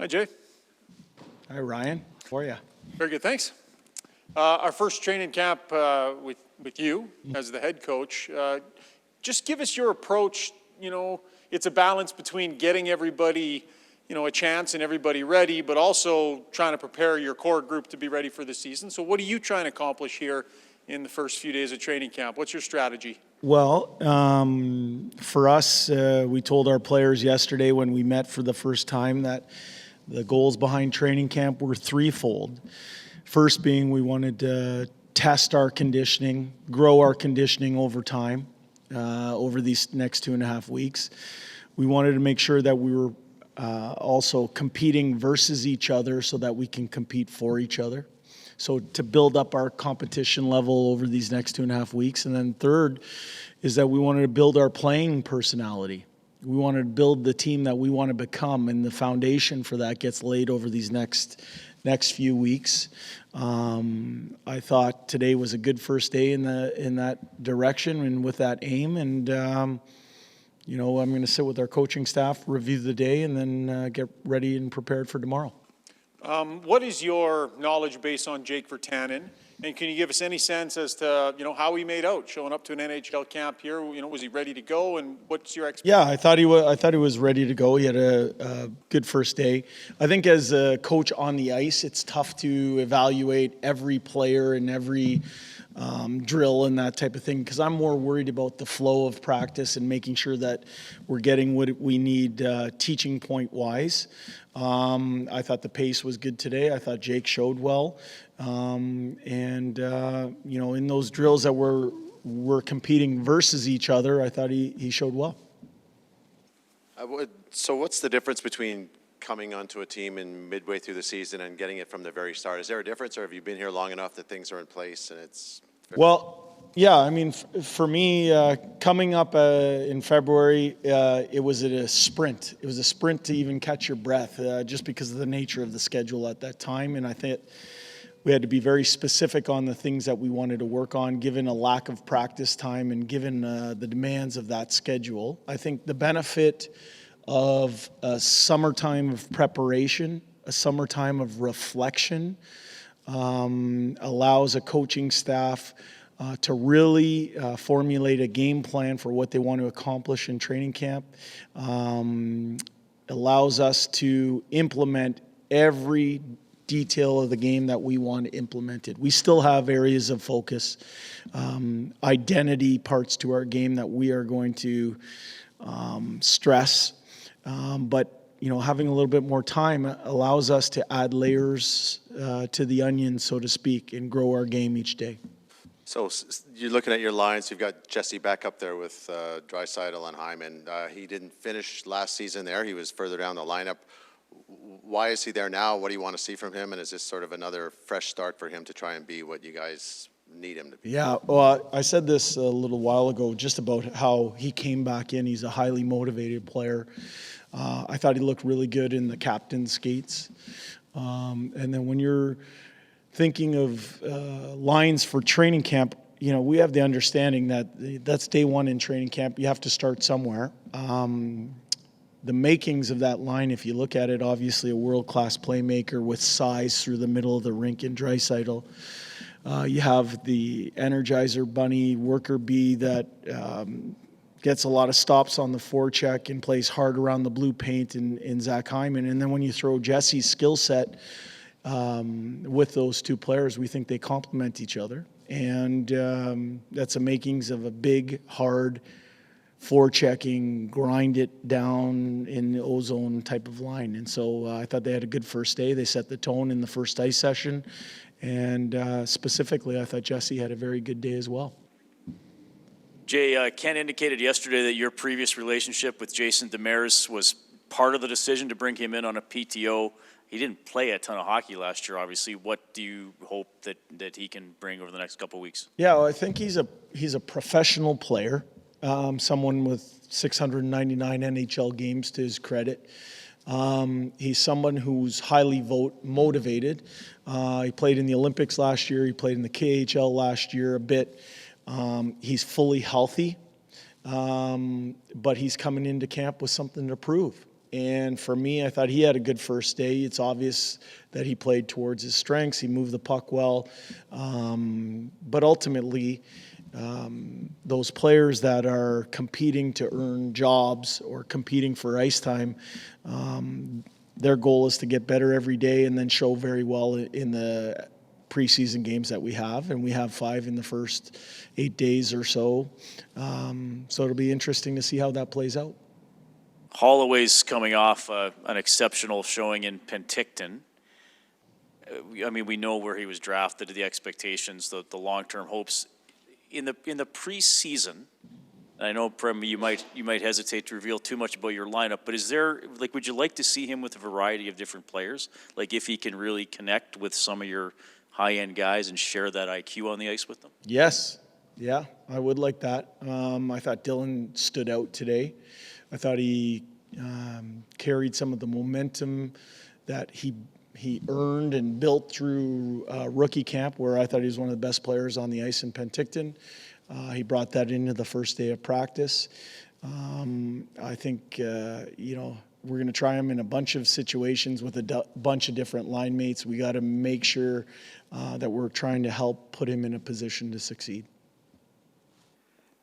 Hi, Jay. Hi, Ryan. How are you? Very good, thanks. Our first training camp with you as the head coach. Just give us your approach. You know, it's a balance between getting everybody, a chance and everybody ready, but also trying to prepare your core group to be ready for the season. So what are you trying to accomplish here in the first few days of training camp? What's your strategy? Well, for us, we told our players yesterday when we met for the first time that the goals behind training camp were threefold. First being we wanted to test our conditioning, grow our conditioning over time, over these next 2.5 weeks. We wanted to make sure that we were also competing versus each other so that we can compete for each other. So to build up our competition level over these next 2.5 weeks. And then third is that we wanted to build our playing personality. We wanted to build the team that we want to become, and the foundation for that gets laid over these next few weeks. I thought today was a good first day in that direction and with that aim. And I'm going to sit with our coaching staff, review the day, and then get ready and prepared for tomorrow. What is your knowledge base on Jake Virtanen? And can you give us any sense as to, how he made out showing up to an NHL camp here? Was he ready to go? And what's your expectation? Yeah, I thought he was ready to go. He had a good first day. I think as a coach on the ice, it's tough to evaluate every player and every drill and that type of thing, because I'm more worried about the flow of practice and making sure that we're getting what we need teaching point wise. I thought the pace was good today. I thought Jake showed well. In those drills that we're competing versus each other, I thought he showed well. So what's the difference between coming onto a team in midway through the season and getting it from the very start? Is there a difference, or have you been here long enough that things are in place and it's... Well, yeah, I mean, for me, coming up in February, it was a sprint. It was a sprint to even catch your breath, just because of the nature of the schedule at that time. And I think we had to be very specific on the things that we wanted to work on, given a lack of practice time and given the demands of that schedule. I think the benefit of a summertime of preparation, a summertime of reflection, allows a coaching staff to really formulate a game plan for what they want to accomplish in training camp. Allows us to implement every detail of the game that we want implemented. We still have areas of focus, identity parts to our game that we are going to stress. But having a little bit more time allows us to add layers to the onion, so to speak, and grow our game each day. So you're looking at your lines. You've got Jesse back up there with Draisaitl and Hyman. He didn't finish last season there. He was further down the lineup. Why is he there now? What do you want to see from him? And is this sort of another fresh start for him to try and be what you guys need him to be? Yeah, well, I said this a little while ago just about how he came back in. He's a highly motivated player. I thought he looked really good in the captain's skates. And then when you're thinking of lines for training camp, we have the understanding that that's day one in training camp. You have to start somewhere. The makings of that line, if you look at it, obviously a world-class playmaker with size through the middle of the rink in Draisaitl. You have the Energizer Bunny worker bee that gets a lot of stops on the forecheck and plays hard around the blue paint in Zach Hyman. And then when you throw Jesse's skill set with those two players, we think they complement each other. And that's the makings of a big, hard, forechecking, grind it down in the ozone type of line. And so I thought they had a good first day. They set the tone in the first ice session. And specifically, I thought Jesse had a very good day as well. Jay, Ken indicated yesterday that your previous relationship with Jason Demers was part of the decision to bring him in on a PTO. He didn't play a ton of hockey last year, obviously. What do you hope that he can bring over the next couple of weeks? Yeah, well, I think he's a professional player, someone with 699 NHL games to his credit. He's someone who's highly motivated. He played in the Olympics last year. He played in the KHL last year a bit. He's fully healthy, but he's coming into camp with something to prove. And for me, I thought he had a good first day. It's obvious that he played towards his strengths. He moved the puck well. But ultimately, those players that are competing to earn jobs or competing for ice time, their goal is to get better every day and then show very well in the preseason games that we have. And we have 5 in the first 8 days or so. So it'll be interesting to see how that plays out. Holloway's coming off an exceptional showing in Penticton. I mean, we know where he was drafted, the expectations, the long-term hopes. In the preseason, and I know, Prem, you might hesitate to reveal too much about your lineup, but is there, like, would you like to see him with a variety of different players? Like, if he can really connect with some of your high-end guys and share that IQ on the ice with them? Yes. Yeah, I would like that. I thought Dylan stood out today. I thought he carried some of the momentum that he earned and built through rookie camp, where I thought he was one of the best players on the ice in Penticton. He brought that into the first day of practice. I think, we're going to try him in a bunch of situations with a bunch of different line mates. We got to make sure that we're trying to help put him in a position to succeed.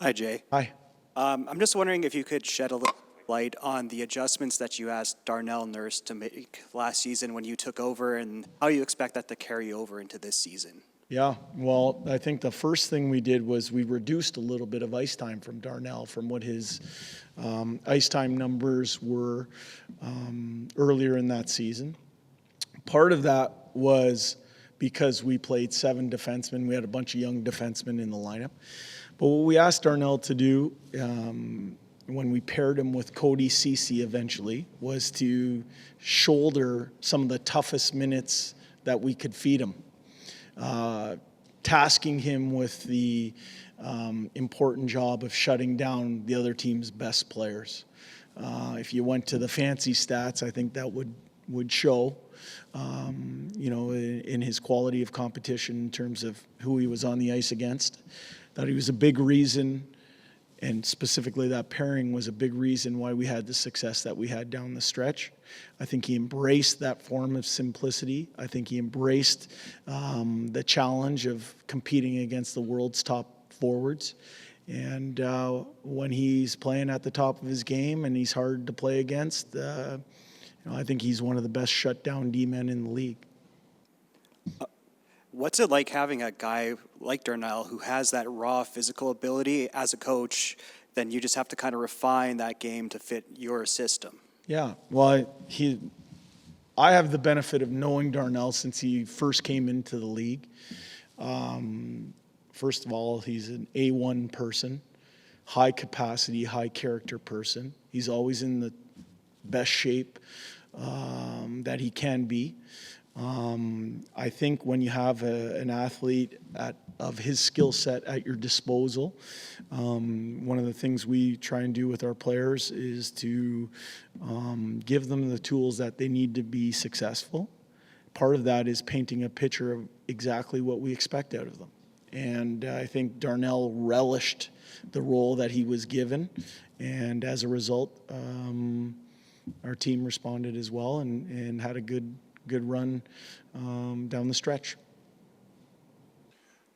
Hi, Jay. Hi. I'm just wondering if you could shed a little light on the adjustments that you asked Darnell Nurse to make last season when you took over, and how you expect that to carry over into this season. Yeah, well, I think the first thing we did was we reduced a little bit of ice time from Darnell from what his ice time numbers were earlier in that season. Part of that was because we played 7 defensemen. We had a bunch of young defensemen in the lineup. But what we asked Darnell to do when we paired him with Cody Ceci eventually was to shoulder some of the toughest minutes that we could feed him. Tasking him with the important job of shutting down the other team's best players. If you went to the fancy stats, I think that would show, in his quality of competition in terms of who he was on the ice against. That he was a big reason, and specifically that pairing was a big reason why we had the success that we had down the stretch. I think he embraced that form of simplicity. I think he embraced the challenge of competing against the world's top forwards. And when he's playing at the top of his game and he's hard to play against, I think he's one of the best shutdown D-men in the league. What's it like having a guy like Darnell who has that raw physical ability as a coach? Then you just have to kind of refine that game to fit your system. Yeah, well, I have the benefit of knowing Darnell since he first came into the league. First of all, he's an A1 person, high capacity, high character person. He's always in the best shape that he can be. I think when you have an athlete of his skill set at your disposal, one of the things we try and do with our players is to give them the tools that they need to be successful. Part of that is painting a picture of exactly what we expect out of them. And I think Darnell relished the role that he was given, and as a result, our team responded as well and had a good run down the stretch.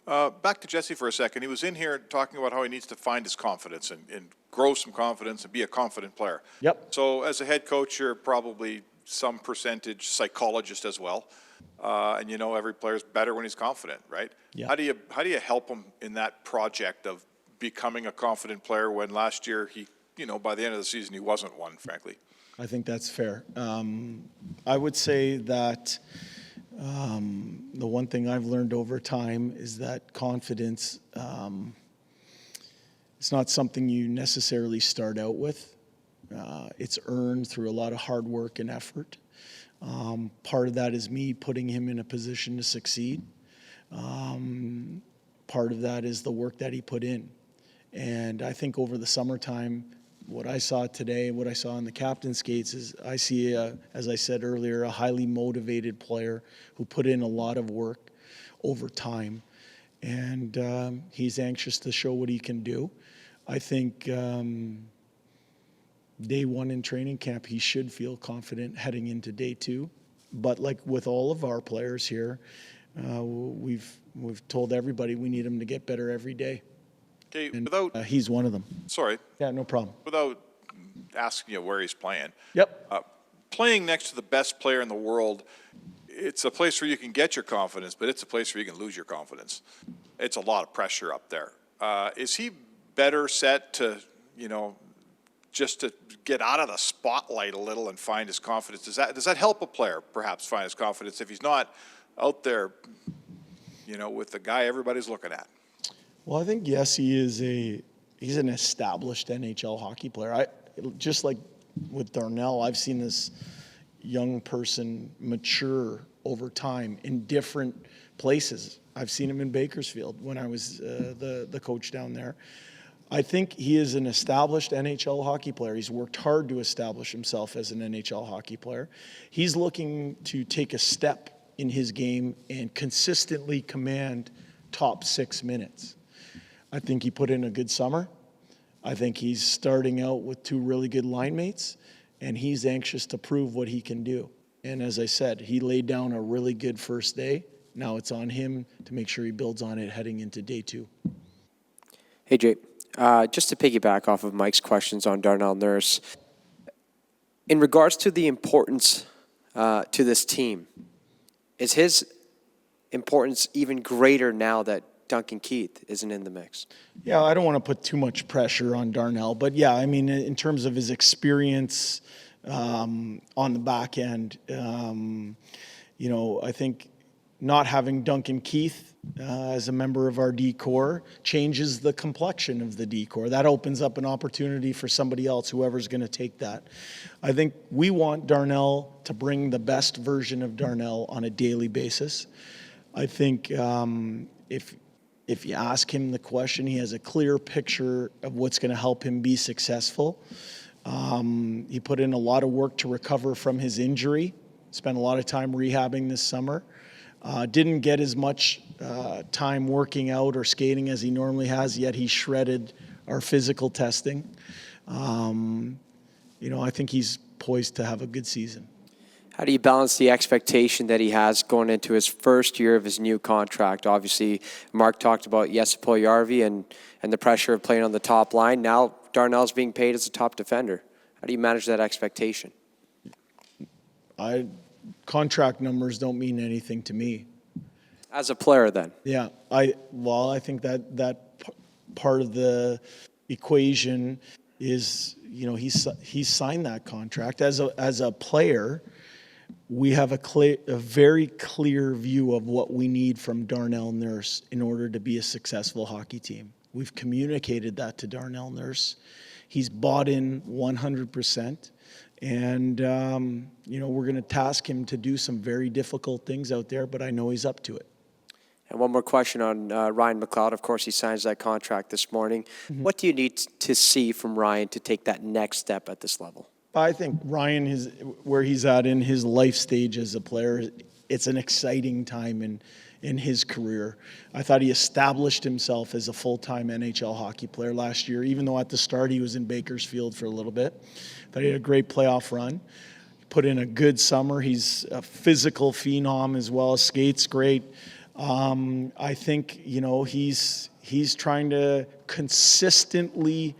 Back to Jesse for a second. He was in here talking about how he needs to find his confidence and grow some confidence and be a confident player. Yep. So as a head coach, you're probably some percentage psychologist as well. And every player's better when he's confident, right? Yeah. How do you help him in that project of becoming a confident player when last year he, by the end of the season, he wasn't one, frankly? I think that's fair. I would say that the one thing I've learned over time is that confidence, it's not something you necessarily start out with. It's earned through a lot of hard work and effort. Part of that is me putting him in a position to succeed. Part of that is the work that he put in. And I think over the summertime, what I saw today, what I saw in the captain's skates is I see, as I said earlier, a highly motivated player who put in a lot of work over time. And he's anxious to show what he can do. I think day one in training camp, he should feel confident heading into day two. But like with all of our players here, we've told everybody we need him to get better every day. Okay, And without, he's one of them. sorry, Yeah, no problem. without asking you where he's playing, Yep. playing next to the best player in the world, it's a place where you can get your confidence, but it's a place where you can lose your confidence. It's a lot of pressure up there. Is he better set to, just to get out of the spotlight a little and find his confidence? Does that help a player perhaps find his confidence if he's not out there, with the guy everybody's looking at? Well, I think, yes, he's an established NHL hockey player. Just like with Darnell, I've seen this young person mature over time in different places. I've seen him in Bakersfield when I was the coach down there. I think he is an established NHL hockey player. He's worked hard to establish himself as an NHL hockey player. He's looking to take a step in his game and consistently command top 6 minutes. I think he put in a good summer. I think he's starting out with 2 really good line mates, and he's anxious to prove what he can do. And as I said, he laid down a really good first day. Now it's on him to make sure he builds on it heading into day 2. Hey, Jay. Just to piggyback off of Mike's questions on Darnell Nurse, in regards to the importance to this team, is his importance even greater now that Duncan Keith isn't in the mix? Yeah, I don't want to put too much pressure on Darnell, but yeah, I mean, in terms of his experience on the back end, I think not having Duncan Keith as a member of our D-Corps changes the complexion of the D-Corps. That opens up an opportunity for somebody else, whoever's going to take that. I think we want Darnell to bring the best version of Darnell on a daily basis. I think if you ask him the question, he has a clear picture of what's going to help him be successful. He put in a lot of work to recover from his injury, spent a lot of time rehabbing this summer. Didn't get as much time working out or skating as he normally has, yet he shredded our physical testing. I think he's poised to have a good season. How do you balance the expectation that he has going into his first year of his new contract? Obviously, Mark talked about Jesse Puljujarvi and the pressure of playing on the top line. Now Darnell's being paid as a top defender. How do you manage that expectation? Contract numbers don't mean anything to me. As a player, then? Yeah, I think that part of the equation is, he's signed that contract. As a player, we have a very clear view of what we need from Darnell Nurse in order to be a successful hockey team. We've communicated that to Darnell Nurse. He's bought in 100%. And, we're going to task him to do some very difficult things out there, but I know he's up to it. And one more question on Ryan McLeod. Of course, he signs that contract this morning. Mm-hmm. What do you need to see from Ryan to take that next step at this level? I think Ryan, where he's at in his life stage as a player, it's an exciting time in his career. I thought he established himself as a full-time NHL hockey player last year, even though at the start he was in Bakersfield for a little bit. Thought he had a great playoff run. Put in a good summer. He's a physical phenom as well. Skates great. I think, he's trying to consistently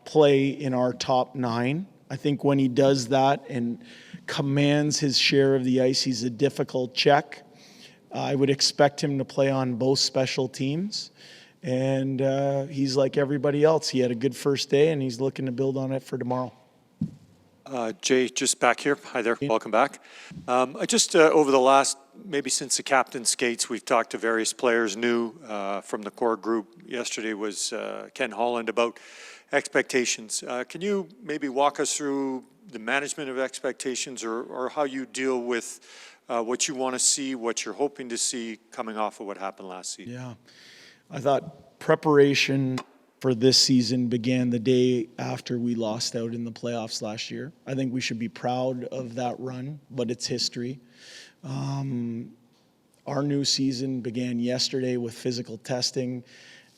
play in our top 9. I think when he does that and commands his share of the ice, he's a difficult check. I would expect him to play on both special teams. And he's like everybody else. He had a good first day, and he's looking to build on it for tomorrow. Jay, just back here. Hi there. Welcome back. I just, over the last, maybe since the captain skates, we've talked to various players new from the core group. Yesterday was Ken Holland about expectations. Can you maybe walk us through the management of expectations or how you deal with what you want to see, what you're hoping to see coming off of what happened last season? Yeah. I thought preparation for this season began the day after we lost out in the playoffs last year. I think we should be proud of that run, but it's history. Our new season began yesterday with physical testing,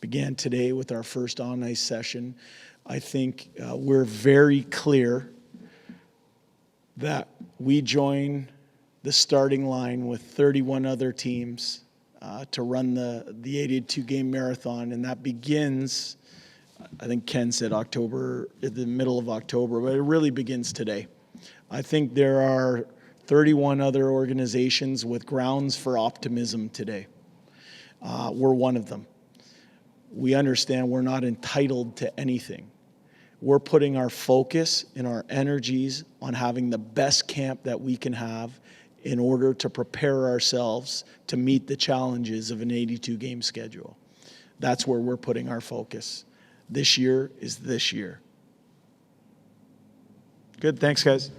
began today with our first on-ice session. I think we're very clear that we join the starting line with 31 other teams to run the 82-game marathon, and that begins, I think Ken said October, at the middle of October, but it really begins today. I think there are 31 other organizations with grounds for optimism today. We're one of them. We understand we're not entitled to anything. We're putting our focus and our energies on having the best camp that we can have in order to prepare ourselves to meet the challenges of an 82-game schedule. That's where we're putting our focus. This year is this year. Good, thanks guys.